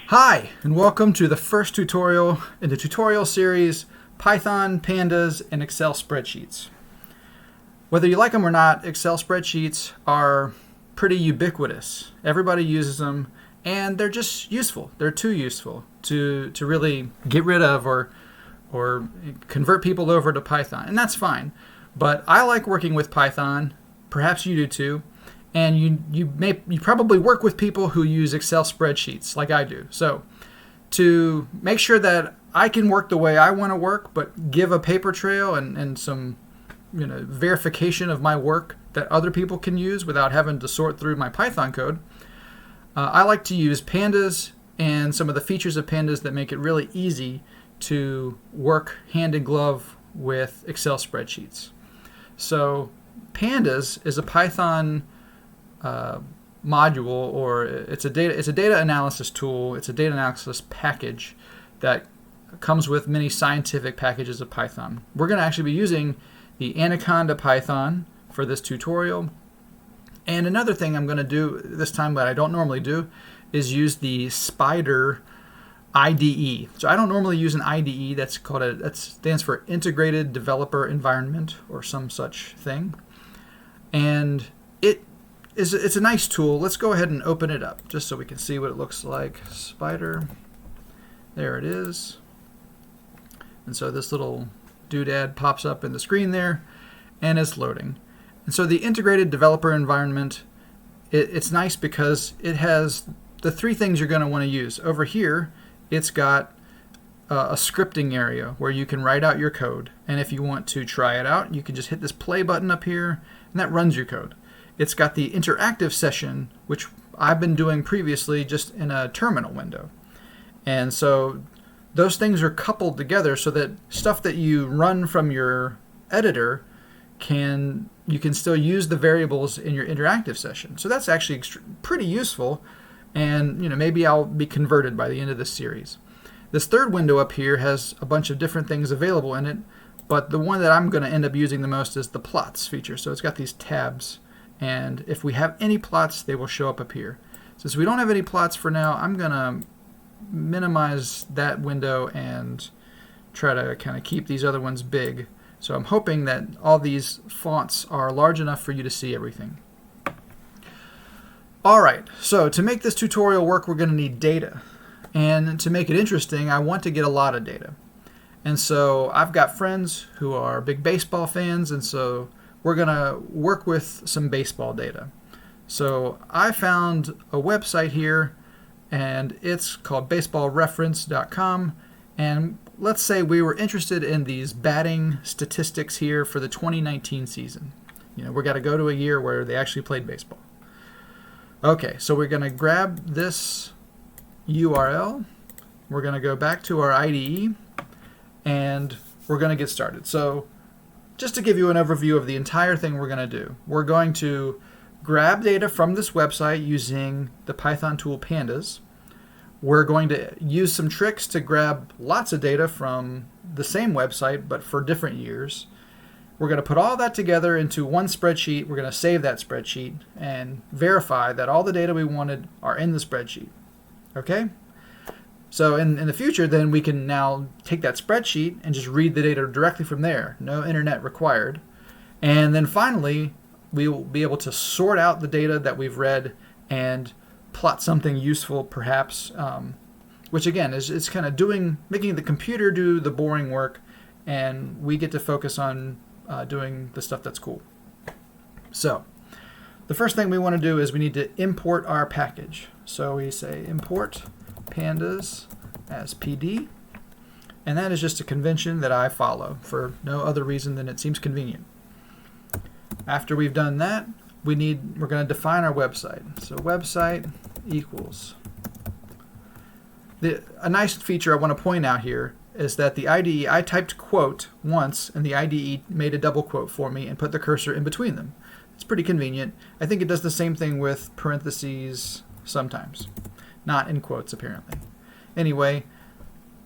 Hi, and welcome to the first tutorial in the tutorial series, Python, Pandas, and Excel spreadsheets. Whether you like them or not, Excel spreadsheets are pretty ubiquitous. Everybody uses them, and they're just useful. They're too useful to really get rid of or convert people over to Python, and that's fine. But I like working with Python. Perhaps you do too. And you probably work with people who use Excel spreadsheets like I do. So to make sure that I can work the way I want to work, but give a paper trail and some verification of my work that other people can use without having to sort through my Python code, I like to use Pandas and some of the features of Pandas that make it really easy to work hand in glove with Excel spreadsheets. So Pandas is a Python module, or it's a data analysis tool. It's a data analysis package that comes with many scientific packages of Python. We're going to actually be using the Anaconda Python for this tutorial. And another thing I'm going to do this time that I don't normally do is use the Spider IDE. So I don't normally use an IDE. That stands for Integrated Developer Environment or some such thing. And it's a nice tool. Let's go ahead and open it up just so we can see what it looks like. Spider. There it is. And so this little doodad pops up in the screen there, and it's loading. And so the Integrated Developer Environment, it's nice because it has the three things you're going to want to use. Over here, it's got a scripting area where you can write out your code. And if you want to try it out, you can just hit this play button up here, and that runs your code. It's got the interactive session, which I've been doing previously just in a terminal window. And so those things are coupled together so that stuff that you run from your editor you can still use the variables in your interactive session. So that's actually pretty useful, and maybe I'll be converted by the end of this series. This third window up here has a bunch of different things available in it, but the one that I'm going to end up using the most is the plots feature. So it's got these tabs, and if we have any plots, they will show up here. Since we don't have any plots for now, I'm going to minimize that window and try to kind of keep these other ones big. So I'm hoping that all these fonts are large enough for you to see everything. Alright, so to make this tutorial work, we're going to need data. And to make it interesting, I want to get a lot of data. And so I've got friends who are big baseball fans, and so we're going to work with some baseball data. So I found a website here, and it's called baseballreference.com. And let's say we were interested in these batting statistics here for the 2019 season. We've got to go to a year where they actually played baseball. Okay, so we're going to grab this URL. We're going to go back to our IDE, and we're going to get started. So just to give you an overview of the entire thing we're going to do, we're going to grab data from this website using the Python tool Pandas. We're going to use some tricks to grab lots of data from the same website, but for different years. We're going to put all that together into one spreadsheet. We're going to save that spreadsheet and verify that all the data we wanted are in the spreadsheet. Okay? So in the future, then we can now take that spreadsheet and just read the data directly from there. No internet required. And then finally, we will be able to sort out the data that we've read and plot something useful, perhaps, which again is kind of making the computer do the boring work, and we get to focus on doing the stuff that's cool. So the first thing we want to do is we need to import our package. So we say import pandas as PD, and that is just a convention that I follow for no other reason than it seems convenient. After we've done that, we're going to define our website. So website equals. A nice feature I want to point out here is that the IDE, I typed quote once, and the IDE made a double quote for me and put the cursor in between them. It's pretty convenient. I think it does the same thing with parentheses sometimes. Not in quotes, apparently. Anyway,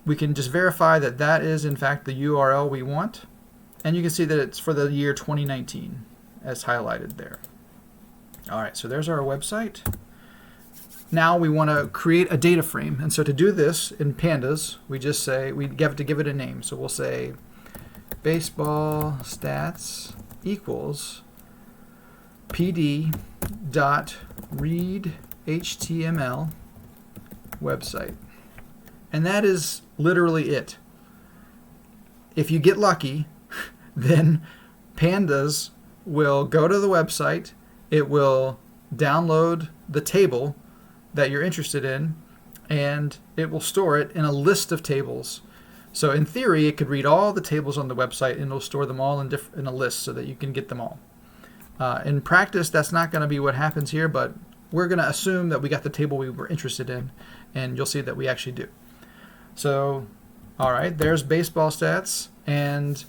we can just verify that that is, in fact, the URL we want. And you can see that it's for the year 2019, as highlighted there. All right, so there's our website. now we want to create a data frame. And so to do this in Pandas, we just say, we have to give it a name. So we'll say baseball stats equals pd dot read HTML website. And that is literally it. If you get lucky, then Pandas will go to the website, it will download the table that you're interested in, and it will store it in a list of tables. So in theory, it could read all the tables on the website and it'll store them all in a list so that you can get them all. In practice, that's not going to be what happens here, but we're going to assume that we got the table we were interested in, and you'll see that we actually do. So, all right, there's baseball stats, and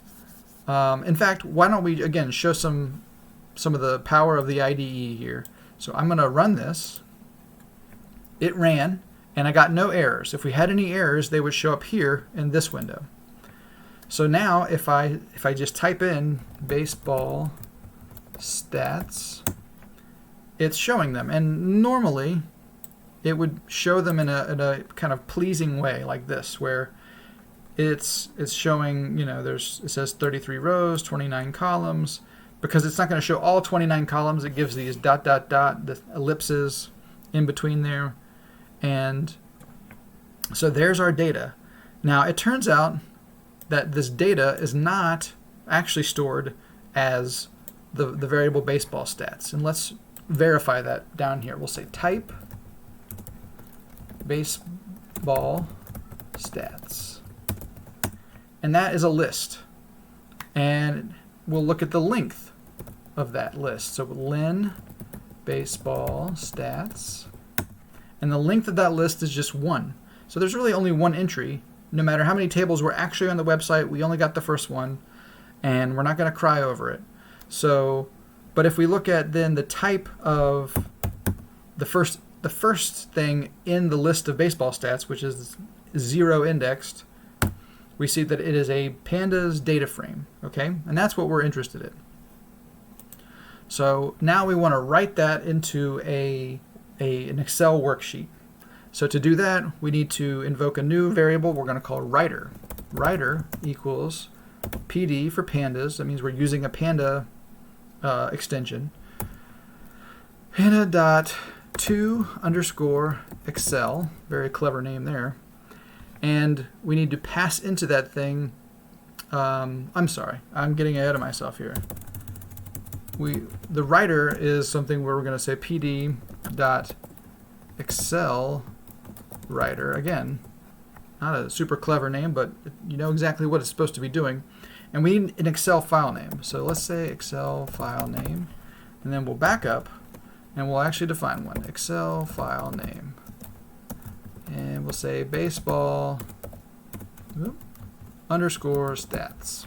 in fact, why don't we again show some of the power of the IDE here. So I'm going to run this. It ran, and I got no errors. If we had any errors, they would show up here in this window. So now, if I just type in baseball stats, it's showing them, and normally it would show them in a kind of pleasing way like this, where it's showing, you know, it says 33 rows, 29 columns. Because it's not going to show all 29 columns, it gives these dot dot dot, the ellipses in between there. And so there's our data. Now it turns out that this data is not actually stored as the variable baseball stats. And let's verify that down here. We'll say type baseball stats. And that is a list. And we'll look at the length of that list. So len baseball stats. And the length of that list is just 1. So there's really only one entry. No matter how many tables were actually on the website, we only got the first one, and we're not going to cry over it. So, but if we look at then the type of the first thing in the list of baseball stats, which is 0 indexed, we see that it is a Pandas data frame, okay? And that's what we're interested in. So now we want to write that into an Excel worksheet. So to do that, we need to invoke a new variable we're going to call writer. Writer equals PD for Pandas. That means we're using a Panda extension. Panda.to_Excel, very clever name there. And we need to pass into that thing, I'm sorry, I'm getting ahead of myself here. The writer is something where we're going to say pd.Excel writer. Again, not a super clever name, but you know exactly what it's supposed to be doing. And we need an Excel file name. So let's say Excel file name, and then we'll back up and we'll actually define one. Excel file name. And we'll say baseball underscore stats.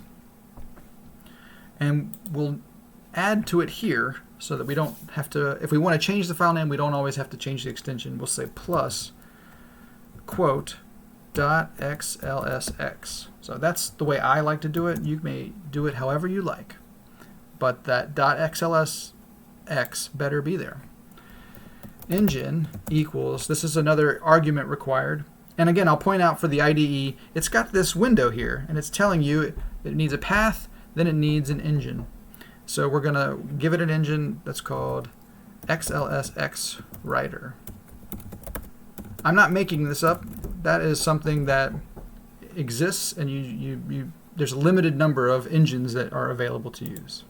And we'll add to it here so that we don't have to, if we want to change the file name, we don't always have to change the extension. We'll say plus quote .xlsx. So that's the way I like to do it. You may do it however you like, but that .xlsx better be there. Engine equals, this is another argument required. And again, I'll point out for the IDE, it's got this window here, and it's telling you it needs a path, then it needs an engine. So we're going to give it an engine that's called XLSX writer. I'm not making this up. That is something that exists, and there's a limited number of engines that are available to use.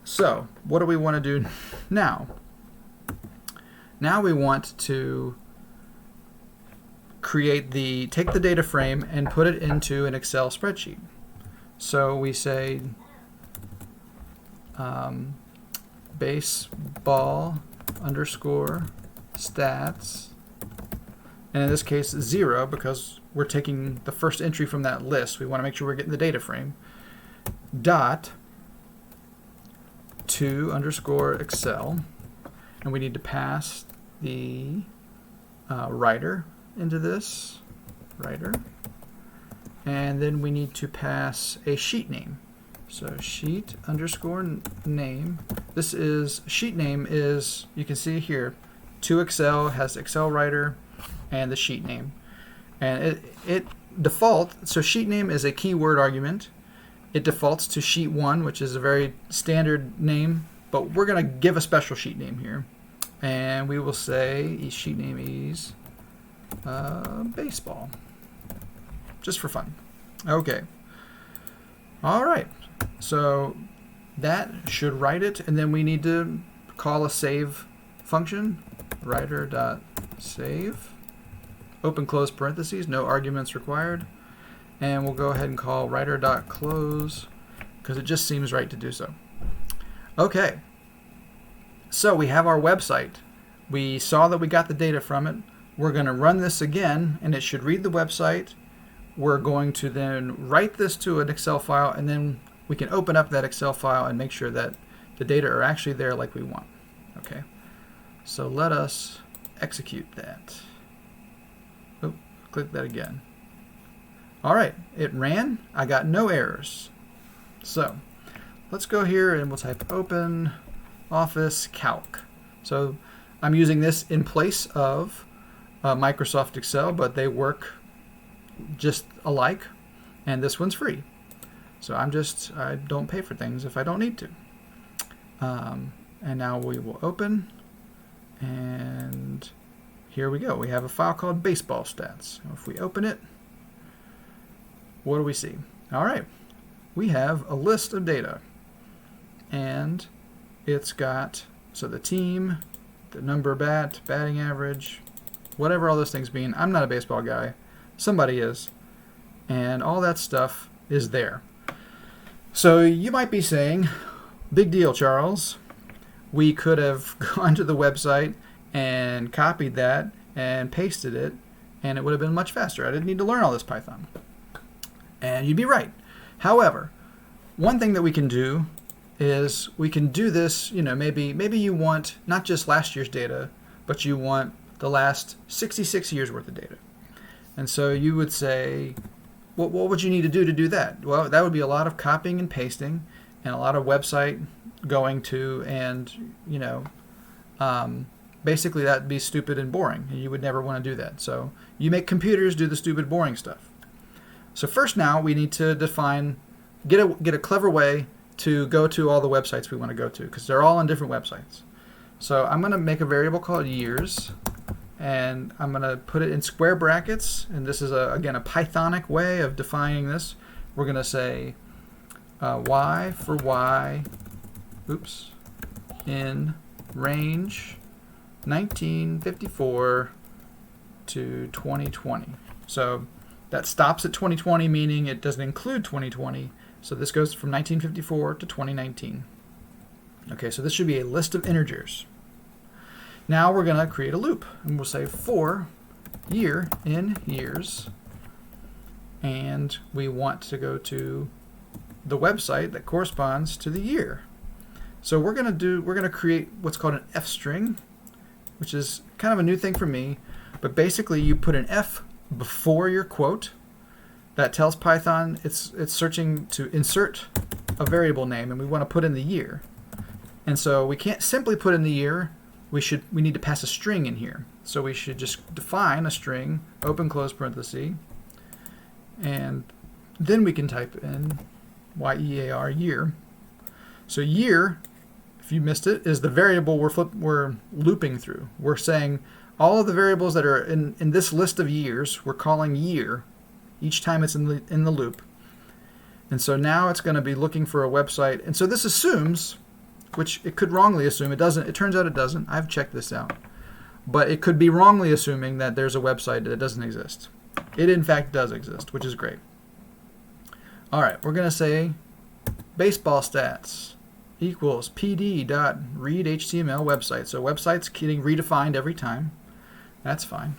So what do we want to do now? Now we want to take the data frame and put it into an Excel spreadsheet. So we say baseball underscore stats, and in this case 0 because we're taking the first entry from that list. We want to make sure we're getting the data frame. Dot to underscore Excel, and we need to pass the writer into this writer, and then we need to pass a sheet name. So sheet underscore name. this is sheet name is, you can see here, to Excel, has Excel Writer and the sheet name. And it default, so sheet name is a keyword argument. It defaults to sheet 1, which is a very standard name, but we're going to give a special sheet name here. And we will say sheet name is baseball, just for fun. Okay. All right. So that should write it, and then we need to call a save function, writer.save, open close parentheses, no arguments required, and we'll go ahead and call writer.close because it just seems right to do so. Okay, so we have our website. We saw that we got the data from it. We're going to run this again, and it should read the website. We're going to then write this to an Excel file, and then we can open up that Excel file and make sure that the data are actually there like we want. Okay, so let us execute that. Oh, click that again. All right, it ran. I got no errors. So let's go here and we'll type open Office Calc. So I'm using this in place of Microsoft Excel, but they work just alike, and this one's free. So I don't pay for things if I don't need to. And now we will open, and here we go. We have a file called baseball stats. If we open it, what do we see? All right, we have a list of data, and it's got, so the team, the number of batting average, whatever all those things mean. I'm not a baseball guy. Somebody is. And all that stuff is there. So you might be saying, big deal, Charles. We could have gone to the website and copied that and pasted it, and it would have been much faster. I didn't need to learn all this Python. And you'd be right. However, one thing that we can do is we can do this, maybe you want not just last year's data, but you want the last 66 years worth of data. And so you would say, what would you need to do that? Well, that would be a lot of copying and pasting and a lot of website going to, and basically that'd be stupid and boring, and you would never want to do that. So you make computers do the stupid, boring stuff. So first now we need to get a clever way to go to all the websites we want to go to, because they're all on different websites. So I'm going to make a variable called years, and I'm going to put it in square brackets, and this is again a Pythonic way of defining this. We're going to say y for y, in range 1954 to 2020. So that stops at 2020, meaning it doesn't include 2020. So this goes from 1954 to 2019. Okay, so this should be a list of integers. Now we're going to create a loop, and we'll say for year in years, and we want to go to the website that corresponds to the year. So we're going to create what's called an F string, which is kind of a new thing for me, but basically you put an F before your quote. That tells Python it's searching to insert a variable name, and we want to put in the year. And so we can't simply put in the year. We need to pass a string in here. So we should just define a string, open close parenthesis, and then we can type in year, year. So year, if you missed it, is the variable we're looping through. We're saying all of the variables that are in this list of years, we're calling year each time it's in the loop. And so now it's going to be looking for a website. And so this assumes, which it could wrongly assume, it doesn't. It turns out it doesn't. I've checked this out. But it could be wrongly assuming that there's a website that doesn't exist. It in fact does exist, which is great. All right, we're going to say baseball stats equals pd.readHTML website. So website's getting redefined every time. That's fine.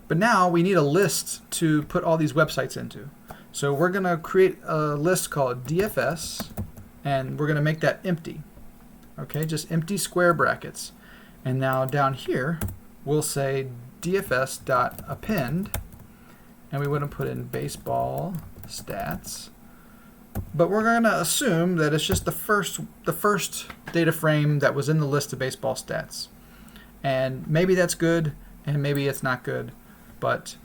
But now we need a list to put all these websites into. So we're going to create a list called DFS, and we're going to make that empty. Okay, just empty square brackets. And now down here, we'll say dfs.append, and we want to put in baseball stats but we're going to assume that it's just the first data frame that was in the list of baseball stats. And maybe that's good, and maybe it's not good. But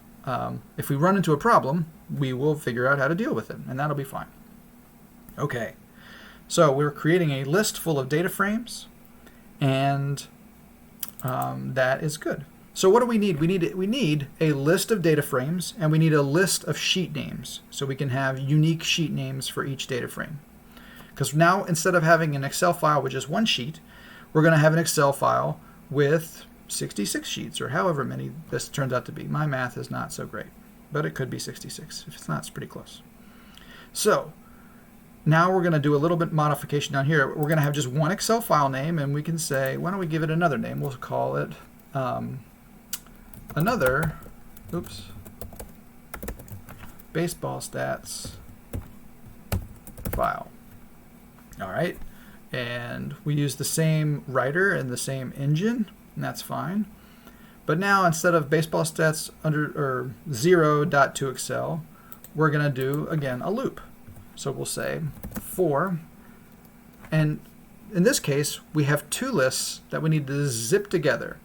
if we run into a problem, we will figure out how to deal with it, and that'll be fine. Okay, so we're creating a list full of data frames, and that is good. So what do we need? We need a list of data frames, and we need a list of sheet names, so we can have unique sheet names for each data frame. Because now, instead of having an Excel file with just one sheet, we're going to have an Excel file with 66 sheets, or however many this turns out to be. My math is not so great, but it could be 66. If it's not, it's pretty close. So now we're going to do a little bit modification down here. We're going to have just one Excel file name, and we can say, why don't we give it another name? We'll call it another baseball stats file. All right, and we use the same writer and the same engine, and that's fine. But now, instead of baseball stats under 0.toExcel, we're going to do again a loop. So we'll say for, and in this case we have two lists that we need to zip together.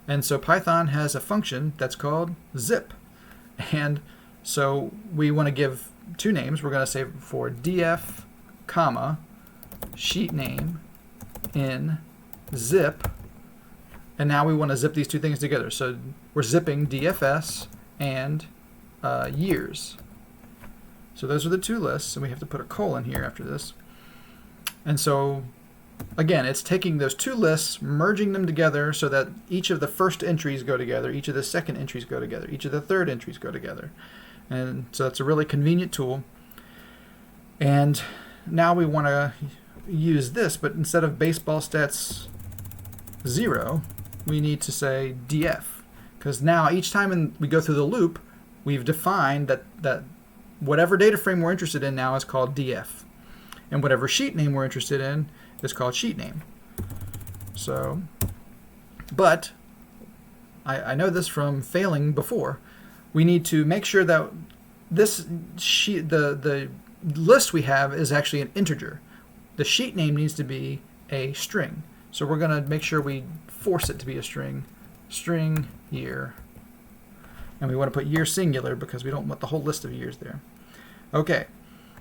And so Python has a function that's called zip. And so we want to give two names. We're going to say for df, comma, sheet name in zip. And now we want to zip these two things together. So we're zipping DFS and years. So those are the two lists, and we have to put a colon here after this. And so again, it's taking those two lists, merging them together so that each of the first entries go together, each of the second entries go together, each of the third entries go together. And so it's a really convenient tool. And now we want to use this, but instead of baseball stats 0, we need to say df. Because now each time we go through the loop, we've defined that whatever data frame we're interested in now is called df. And whatever sheet name we're interested in is called sheet name. So, but I know this from failing before. We need to make sure that this sheet, the list we have is actually an integer. The sheet name needs to be a string. So we're going to make sure we force it to be a string year. And we want to put year singular because we don't want the whole list of years there. Okay.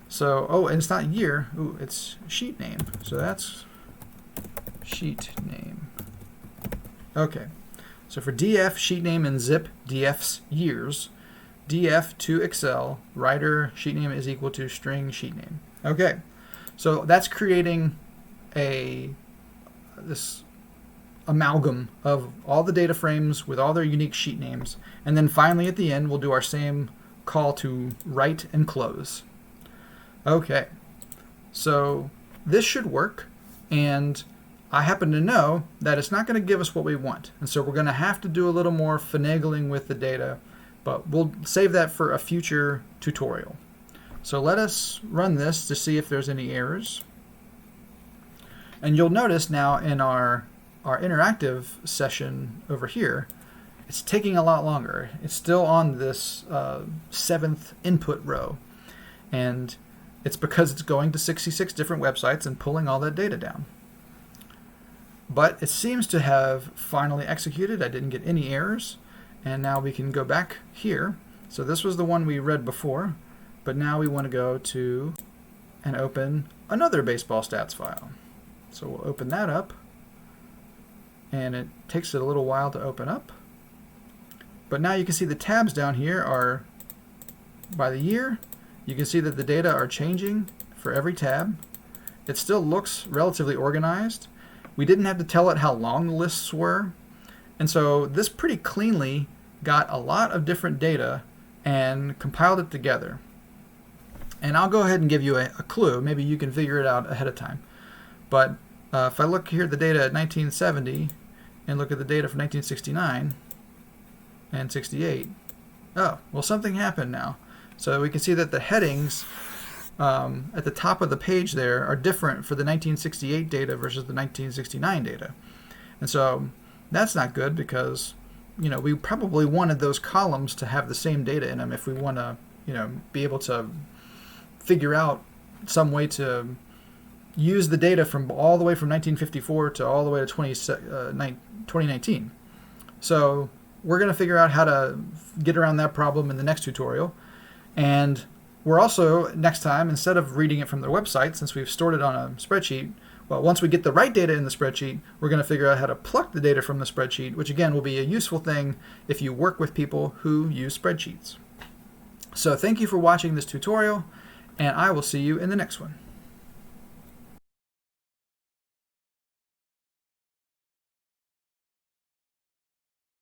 So, oh, and it's not year. Ooh, it's sheet name. So that's sheet name. Okay. So for df, sheet name, and zip, df's years, df to Excel, writer, sheet name is equal to string sheet name. Okay. So that's creating this amalgam of all the data frames with all their unique sheet names. And then finally at the end, we'll do our same call to write and close. Okay, so this should work, and I happen to know that it's not going to give us what we want, and so we're going to have to do a little more finagling with the data, but we'll save that for a future tutorial. So let us run this to see if there's any errors. And you'll notice now in our interactive session over here, it's taking a lot longer. It's still on this 7th input row, and it's because it's going to 66 different websites and pulling all that data down. But it seems to have finally executed. I didn't get any errors. And now we can go back here. So this was the one we read before. But now we want to go to and open another baseball stats file. So we'll open that up. And it takes it a little while to open up. But now you can see the tabs down here are by the year. You can see that the data are changing for every tab. It still looks relatively organized. We didn't have to tell it how long the lists were. And so this pretty cleanly got a lot of different data and compiled it together. And I'll go ahead and give you a clue. Maybe you can figure it out ahead of time. But if I look here at the data at 1970 and look at the data from 1969 and 68, oh, well, something happened now. So we can see that the headings at the top of the page there are different for the 1968 data versus the 1969 data. And so that's not good because, you know, we probably wanted those columns to have the same data in them if we want to, you know, be able to figure out some way to use the data from all the way from 1954 to all the way to 2019. So we're going to figure out how to get around that problem in the next tutorial. And we're also, next time, instead of reading it from their website, since we've stored it on a spreadsheet, well, once we get the right data in the spreadsheet, we're going to figure out how to pluck the data from the spreadsheet, which again will be a useful thing if you work with people who use spreadsheets. So thank you for watching this tutorial, and I will see you in the next one.